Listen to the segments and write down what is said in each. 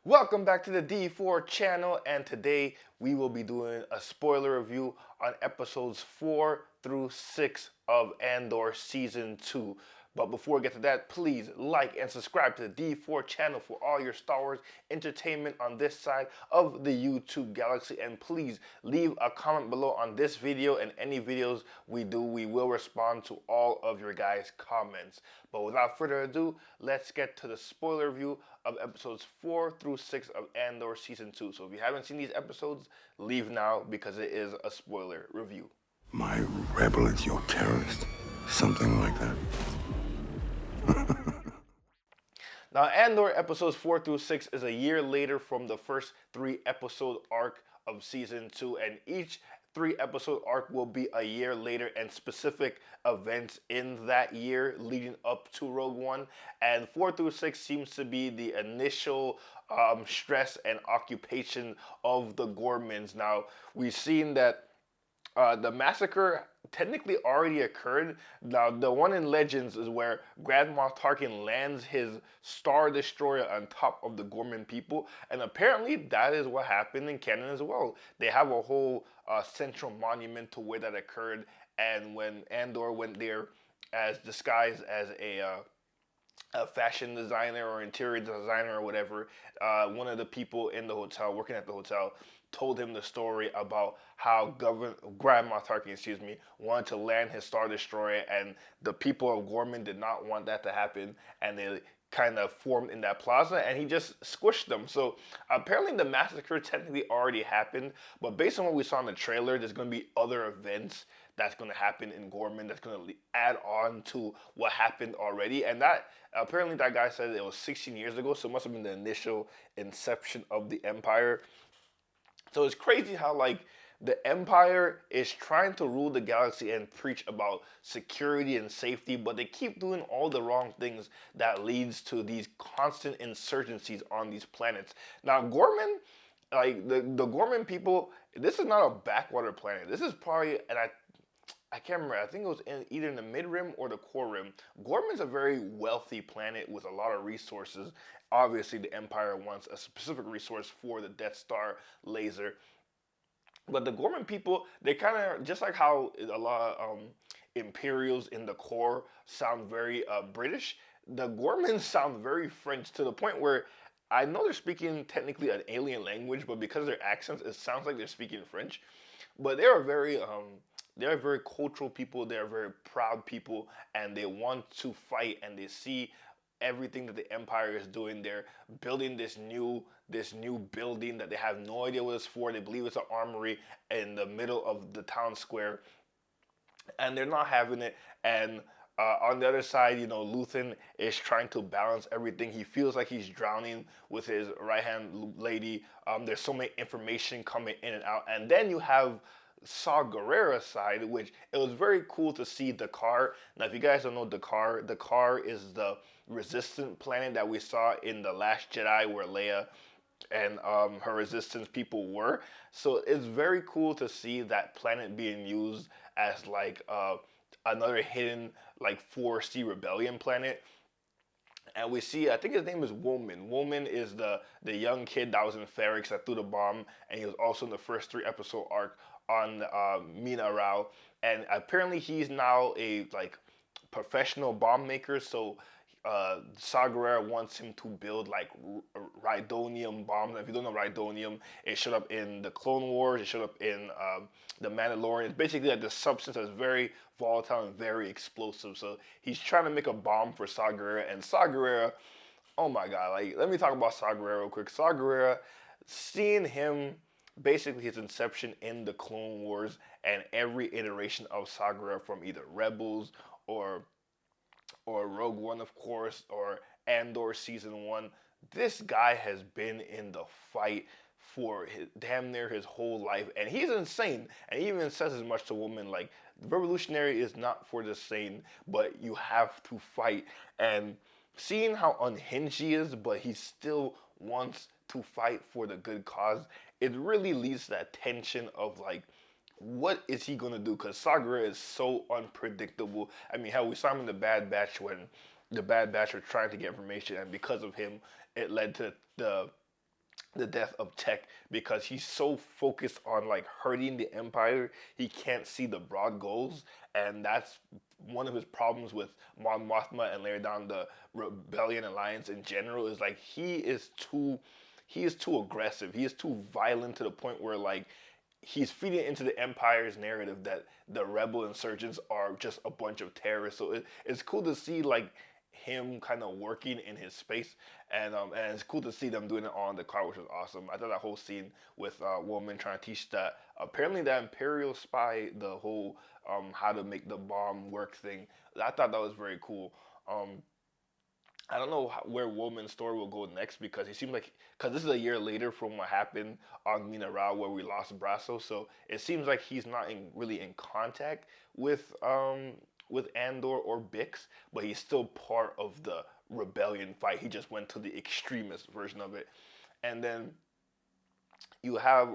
Welcome back to the D4 channel, and today we will be doing a spoiler review on episodes 4 through 6 of Andor Season 2. But before we get to that, please like and subscribe to the D4 channel for all your Star Wars entertainment on this side of the YouTube galaxy. And please leave a comment below on this video and any videos we do. We will respond to all of your guys' comments. But without further ado, let's get to the spoiler review of episodes 4 through 6 of Andor Season 2. So if you haven't seen these episodes, leave now because it is a spoiler review. My rebel is your terrorist? Something like that. Now, Andor episodes 4 through 6 is a year later from the first 3-episode arc of Season 2, and each 3-episode arc will be a year later and specific events in that year leading up to Rogue One. And 4 through 6 seems to be the initial stress and occupation of the Gormans. Now, we've seen that the massacre technically already occurred. Now, the one in Legends is where Grand Moff Tarkin lands his Star Destroyer on top of the Gorman people, and apparently that is what happened in canon as well. They have a whole central monument to where that occurred, and when Andor went there as disguised as a fashion designer or interior designer or whatever, one of the people in the hotel, working at the hotel, told him the story about how Grand Moff Tarkin, wanted to land his Star Destroyer, and the people of Gorman did not want that to happen, and they kind of formed in that plaza, and he just squished them. So apparently the massacre technically already happened, but based on what we saw in the trailer, there's going to be other events that's going to happen in Gorman that's going to add on to what happened already. And that apparently that guy said it was 16 years ago, so it must have been the initial inception of the Empire. So it's crazy how like the Empire is trying to rule the galaxy and preach about security and safety, but they keep doing all the wrong things that leads to these constant insurgencies on these planets. Now, Gorman, like the Gorman people, this is not a backwater planet. This is probably, and I can't remember. I think it was either in the mid rim or the core rim. Gorman's a very wealthy planet with a lot of resources. Obviously, the Empire wants a specific resource for the Death Star laser. But the Gorman people, they kind of, just like how a lot of Imperials in the core sound very British, the Gormans sound very French to the point where I know they're speaking technically an alien language, but because of their accents, it sounds like they're speaking French. But they're very cultural people. They're very proud people, and they want to fight. And they see everything that the Empire is doing. They're building this new building that they have no idea what it's for. They believe it's an armory in the middle of the town square, and they're not having it. And on the other side, Luthen is trying to balance everything. He feels like he's drowning with his right-hand lady. There's so many information coming in and out. And then you have Saw Gerrera's side, which it was very cool to see Dakar. Now, if you guys don't know Dakar is the resistant planet that we saw in The Last Jedi where Leia and her resistance people were. So it's very cool to see that planet being used as like another hidden like 4C rebellion planet. And we see, I think his name is Woolman. Woolman is the young kid that was in Ferrix that threw the bomb, and he was also in the first 3-episode arc on Mina Rao. And apparently he's now a like professional bomb maker. So Saw Gerrera wants him to build like Rhydonium bombs. And if you don't know Rhydonium, it showed up in the Clone Wars. It showed up in the Mandalorian. It's basically like the substance that's very volatile and very explosive. So he's trying to make a bomb for Saw Gerrera. And Saw Gerrera, oh my god! Like, let me talk about Saw Gerrera real quick. Saw Gerrera, seeing him, basically his inception in the Clone Wars and every iteration of Saw Gerrera from either Rebels or Rogue One, of course, or Andor Season 1. This guy has been in the fight for damn near his whole life, and he's insane. And he even says as much to women, like, revolutionary is not for the sane, but you have to fight. And seeing how unhinged he is, but he still wants to fight for the good cause, it really leads to that tension of like, what is he gonna do? Because Saw Gerrera is so unpredictable. I mean, hell, we saw him in the Bad Batch when the Bad Batch were trying to get information, and because of him, it led to the the death of Tech because he's so focused on like hurting the Empire, he can't see the broad goals, and that's one of his problems with Mon Mothma and later down the Rebellion Alliance in general is like he is too aggressive, he is too violent to the point where like he's feeding into the Empire's narrative that the rebel insurgents are just a bunch of terrorists. So it's cool to see like him kind of working in his space, and it's cool to see them doing it on the car, which was awesome. I thought that whole scene with Woman trying to teach that apparently that Imperial spy the whole how to make the bomb work thing. I thought that was very cool. I don't know where Woman's story will go next because he seemed like because this is a year later from what happened on Mineral where we lost Brasso, so it seems like he's not really in contact with Andor or Bix, but he's still part of the rebellion fight. He just went to the extremist version of it, and then you have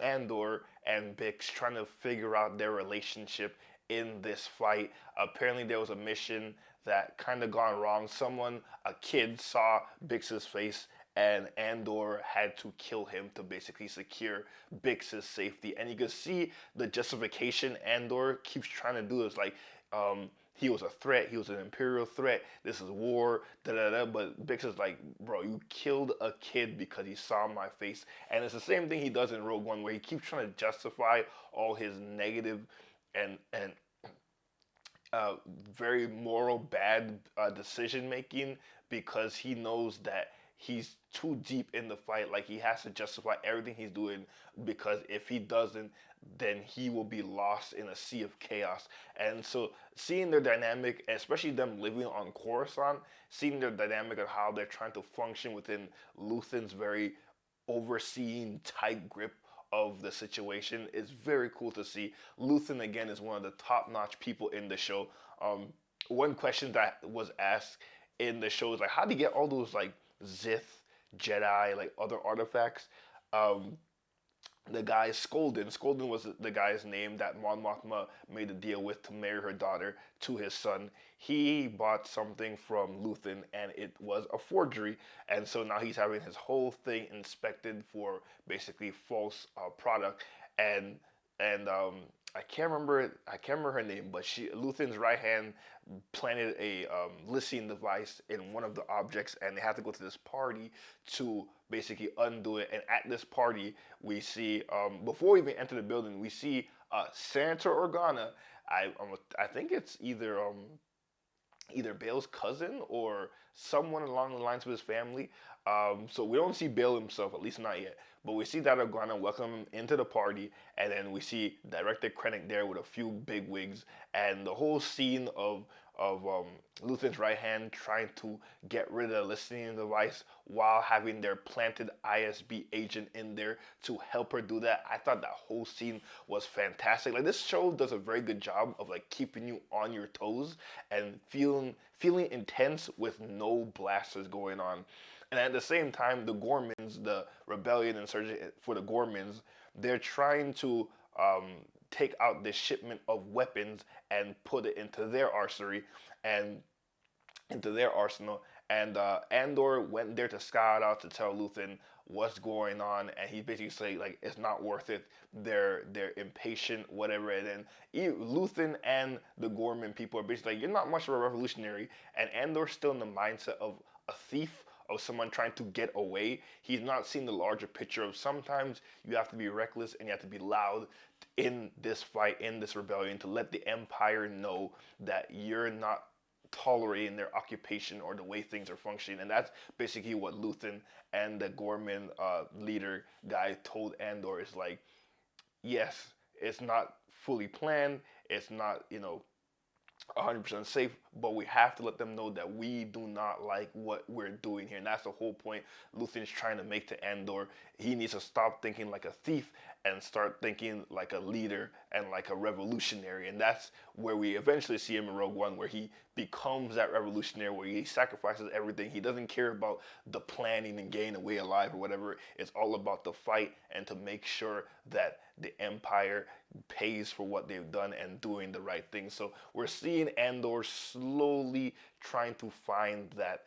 Andor and Bix trying to figure out their relationship in this fight. Apparently, there was a mission that kind of gone wrong. A kid, saw Bix's face, and Andor had to kill him to basically secure Bix's safety. And you can see the justification Andor keeps trying to do is like, he was a threat. He was an Imperial threat. This is war. Da da da. But Bix is like, bro, you killed a kid because he saw my face. And it's the same thing he does in Rogue One, where he keeps trying to justify all his negative and uh, very moral bad decision making because he knows that he's too deep in the fight. Like he has to justify everything he's doing because if he doesn't, then he will be lost in a sea of chaos. And so seeing their dynamic, especially them living on Coruscant, seeing their dynamic of how they're trying to function within Luthen's very overseeing tight grip of the situation is very cool to see. Luthen again is one of the top-notch people in the show. One question that was asked in the show is like, how do you get all those like Sith, Jedi, like other artifacts? Um, the guy Skolden. Skolden was the guy's name that Mon Mothma made a deal with to marry her daughter to his son. He bought something from Luthen and it was a forgery, and so now he's having his whole thing inspected for basically false product. And I can't remember her name, but she Luthen's right hand planted a listening device in one of the objects, and they have to go to this party to basically undo it. And at this party, we see before we even enter the building, we see Senator Organa. I think it's either Bale's cousin or someone along the lines of his family. So we don't see Bale himself, at least not yet. But we see that Organa welcome him into the party, and then we see Director Krennic there with a few big wigs, and the whole scene of Luthen's right hand trying to get rid of the listening device while having their planted ISB agent in there to help her do that. I thought that whole scene was fantastic. Like this show does a very good job of like keeping you on your toes and feeling intense with no blasters going on. And at the same time, the Gormans, the rebellion insurgent for the Gormans, they're trying to take out this shipment of weapons and put it into their arsenal and into their arsenal. And Andor went there to scout out to tell Luthen what's going on, and he basically say like it's not worth it. They're impatient, whatever. And then Luthen and the Gorman people are basically like, you're not much of a revolutionary, and Andor's still in the mindset of a thief, of someone trying to get away. He's not seeing the larger picture of sometimes you have to be reckless and you have to be loud in this fight, in this rebellion, to let the Empire know that you're not tolerating their occupation or the way things are functioning. And that's basically what Luthen and the Gorman leader guy told Andor is like, yes, it's not fully planned. It's not, 100% safe, but we have to let them know that we do not like what we're doing here. And that's the whole point Luthen's trying to make to Andor. He needs to stop thinking like a thief and start thinking like a leader and like a revolutionary. And that's where we eventually see him in Rogue One, where he becomes that revolutionary, where he sacrifices everything. He doesn't care about the planning and getting away alive or whatever. It's all about the fight and to make sure that the Empire pays for what they've done and doing the right thing. So we're seeing Andor slowly trying to find that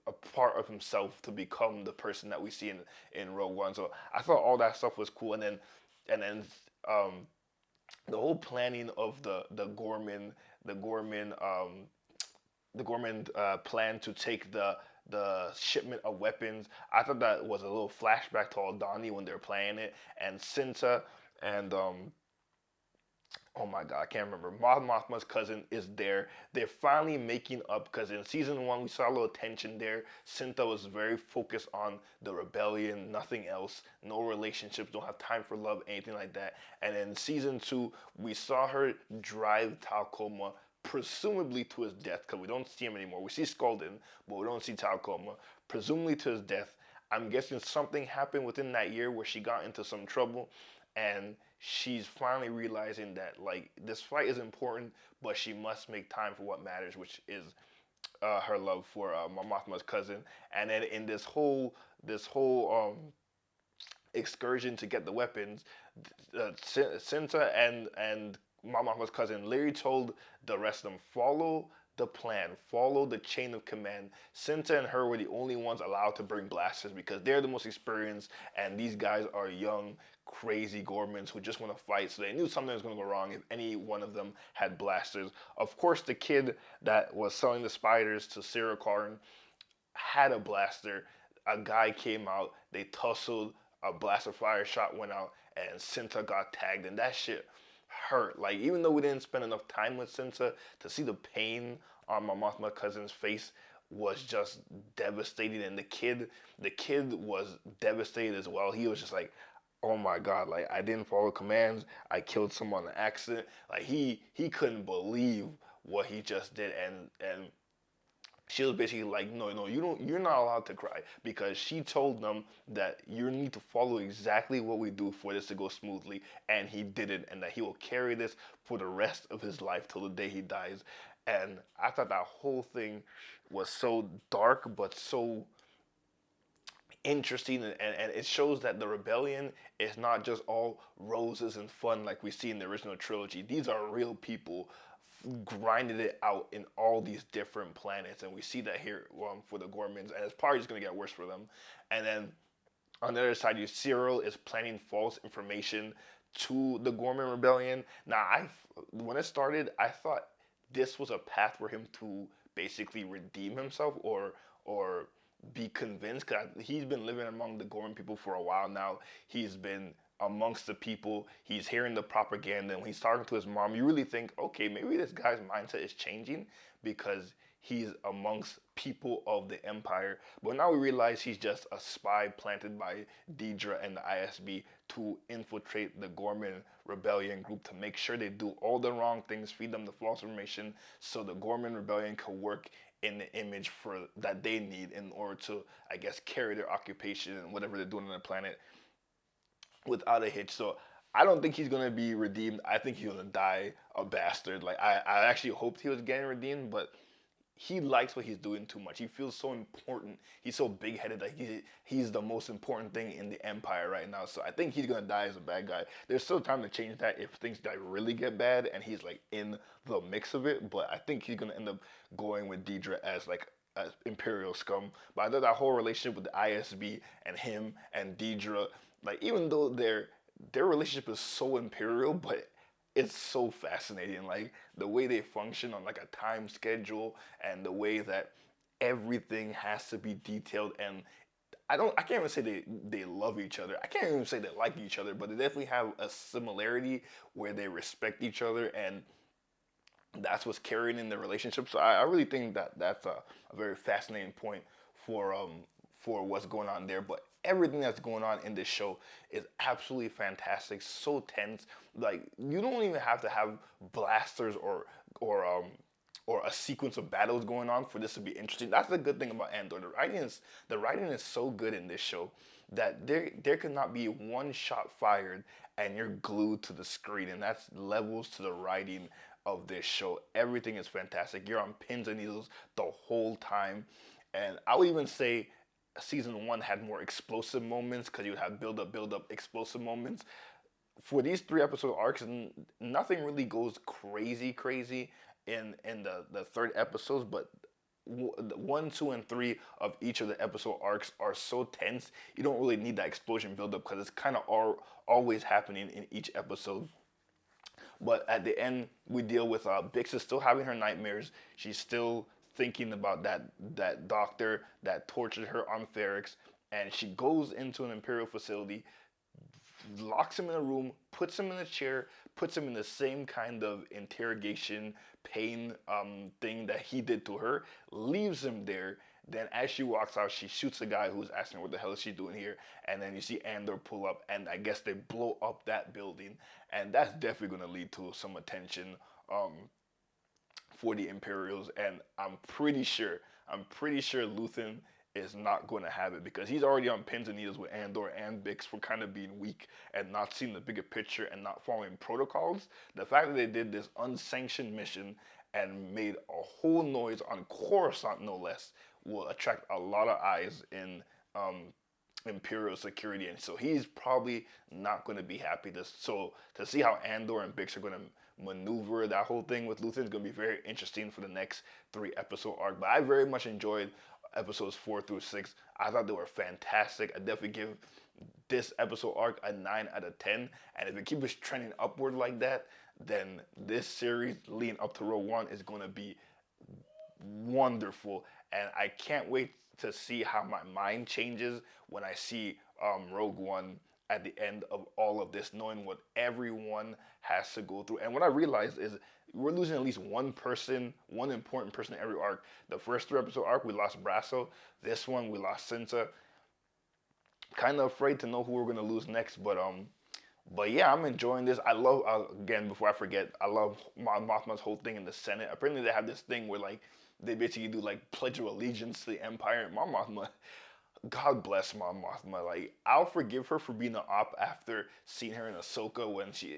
a part of himself to become the person that we see in Rogue One. So I thought all that stuff was cool, and then um, the whole planning of the Gorman the Gorman plan to take the shipment of weapons. I thought that was a little flashback to Aldani when they're playing it, and Cinta and oh my god, I can't remember. Mon Mothma's cousin is there. They're finally making up because in season one we saw a little tension there. Cinta was very focused on the rebellion, nothing else, no relationships, don't have time for love, anything like that. And in season two, we saw her drive Talcoma presumably to his death because we don't see him anymore. We see Skolden, but we don't see Talcoma. Presumably to his death. I'm guessing something happened within that year where she got into some trouble, and she's finally realizing that like this fight is important, but she must make time for what matters, which is her love for Mothma's cousin. And then in this whole excursion to get the weapons, Cinta and Mothma's cousin literally told the rest of them, follow the plan, follow the chain of command. Cinta and her were the only ones allowed to bring blasters because they're the most experienced, and these guys are young, crazy Gormans who just want to fight. So they knew something was going to go wrong if any one of them had blasters. Of course, the kid that was selling the spiders to Sarah Karn had a blaster. A guy came out, they tussled, a blast of fire shot went out, and Cinta got tagged, and that shit hurt. Like, even though we didn't spend enough time with Cinta, to see the pain on my Mothma cousin's face was just devastating. And the kid was devastated as well. He was just like, oh my god, like I didn't follow commands, I killed someone on accident. Like he couldn't believe what he just did, and she was basically like, no, you're not allowed to cry, because she told them that you need to follow exactly what we do for this to go smoothly, and he did it, and that he will carry this for the rest of his life till the day he dies. And I thought that whole thing was so dark, but so interesting, and it shows that the rebellion is not just all roses and fun like we see in the original trilogy. These are real people grinded it out in all these different planets, and we see that here for the Gormans, and it's probably just going to get worse for them. And then on the other side, Cyril is planning false information to the Gorman rebellion. Now, when it started, I thought this was a path for him to basically redeem himself or be convinced, because he's been living among the Gorman people for a while now. He's been amongst the people, he's hearing the propaganda, and when he's talking to his mom, you really think, okay, maybe this guy's mindset is changing because he's amongst people of the Empire. But now we realize he's just a spy planted by Deidre and the ISB to infiltrate the Gorman rebellion group, to make sure they do all the wrong things, feed them the false information, so the Gorman rebellion can work in the image for that they need in order to, I guess, carry their occupation and whatever they're doing on the planet without a hitch. So I don't think he's gonna be redeemed. I think he's gonna die a bastard. Like I actually hoped he was getting redeemed, but he likes what he's doing too much. He feels so important. He's so big-headed that he's the most important thing in the Empire right now. So I think he's gonna die as a bad guy. There's still time to change that if things like really get bad and he's like in the mix of it. But I think he's gonna end up going with Deidre as like as Imperial scum. But I thought that whole relationship with the ISB and him and Deidre, like even though their relationship is so Imperial, but it's so fascinating, like the way they function on like a time schedule, and the way that everything has to be detailed. And I can't even say they love each other, I can't even say they like each other, but they definitely have a similarity where they respect each other, and that's what's carrying in the relationship. So I really think that that's a very fascinating point for what's going on there. But everything that's going on in this show is absolutely fantastic, so tense. Like you don't even have to have blasters or a sequence of battles going on for this to be interesting. That's the good thing about Andor. The writing is so good in this show that there could not be one shot fired and you're glued to the screen, and that's levels to the writing of this show. Everything is fantastic. You're on pins and needles the whole time, and I would even say season one had more explosive moments because you would have build up, explosive moments. For these 3 episode arcs, nothing really goes crazy in the third episodes, but 1, 2, and 3 of each of the episode arcs are so tense. You don't really need that explosion buildup because it's kind of always happening in each episode. But at the end, we deal with Bix is still having her nightmares. She's still thinking about that doctor that tortured her on Ferrix, and she goes into an Imperial facility, locks him in a room, puts him in a chair, puts him in the same kind of interrogation pain thing that he did to her, leaves him there. Then as she walks out, she shoots the guy who's asking her what the hell is she doing here. And then you see Andor pull up, and I guess they blow up that building. And that's definitely going to lead to some attention for the Imperials. And I'm pretty sure Luthen is not going to have it because he's already on pins and needles with Andor and Bix for kind of being weak and not seeing the bigger picture and not following protocols. The fact that they did this unsanctioned mission and made a whole noise on Coruscant, no less, will attract a lot of eyes in Imperial security, and so he's probably not going to be happy. To see how Andor and Bix are going to maneuver that whole thing with Luthen is going to be very interesting for the next 3 episode arc. But I very much enjoyed episodes 4 through 6. I thought they were fantastic. I definitely give this episode arc a 9 out of 10. And if it keeps trending upward like that, then this series leading up to Rogue One is going to be wonderful. And I can't wait to see how my mind changes when I see Rogue One at the end of all of this, knowing what everyone has to go through. And what I realized is we're losing at least one person, one important person in every arc. The first 3 episode arc, we lost Brasso. This one, we lost Cinta. Kind of afraid to know who we're gonna lose next, but yeah, I'm enjoying this. I love again before I forget, I love Mon Mothma's whole thing in the Senate. Apparently, they have this thing where like they basically do like Pledge of Allegiance to the Empire. And Mon Mothma, God bless Mon Mothma. Like I'll forgive her for being an op after seeing her in Ahsoka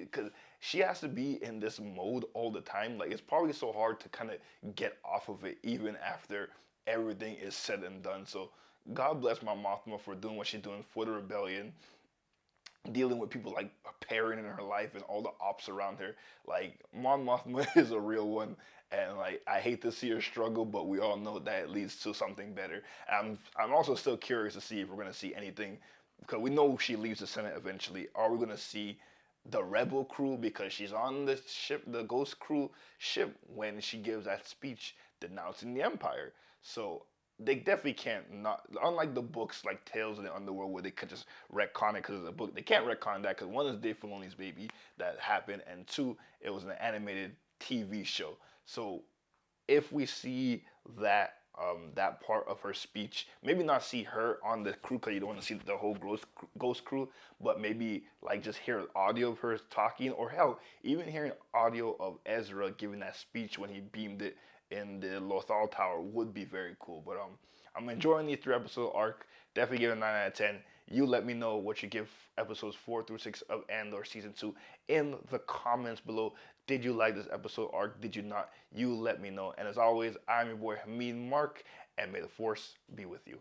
because she has to be in this mode all the time. Like it's probably so hard to kind of get off of it even after everything is said and done. So God bless Mon Mothma for doing what she's doing for the rebellion, dealing with people like Perrin in her life and all the ops around her. Like Mon Mothma is a real one, and like I hate to see her struggle, but we all know that it leads to something better. I'm also still curious to see if we're gonna see anything because we know she leaves the Senate eventually. Are we gonna see the Rebel crew because she's on the ship, the Ghost crew ship when she gives that speech denouncing the Empire? So they definitely can't not, unlike the books like Tales of the Underworld where they could just retcon it because it's a book. They can't retcon that because one is Dave Filoni's baby that happened, and two, it was an animated TV show. So if we see that part of her speech, maybe not see her on the crew because you don't want to see the whole ghost crew, but maybe like just hear audio of her talking, or hell, even hearing audio of Ezra giving that speech when he beamed it in the Lothal Tower would be very cool. But I'm enjoying the 3 episode arc. Definitely give it a 9 out of 10. You let me know what you give episodes 4 through 6 of Andor season 2 in the comments below. Did you like this episode arc? Did you not? You let me know. And as always, I'm your boy Hamid Mark, and may the force be with you.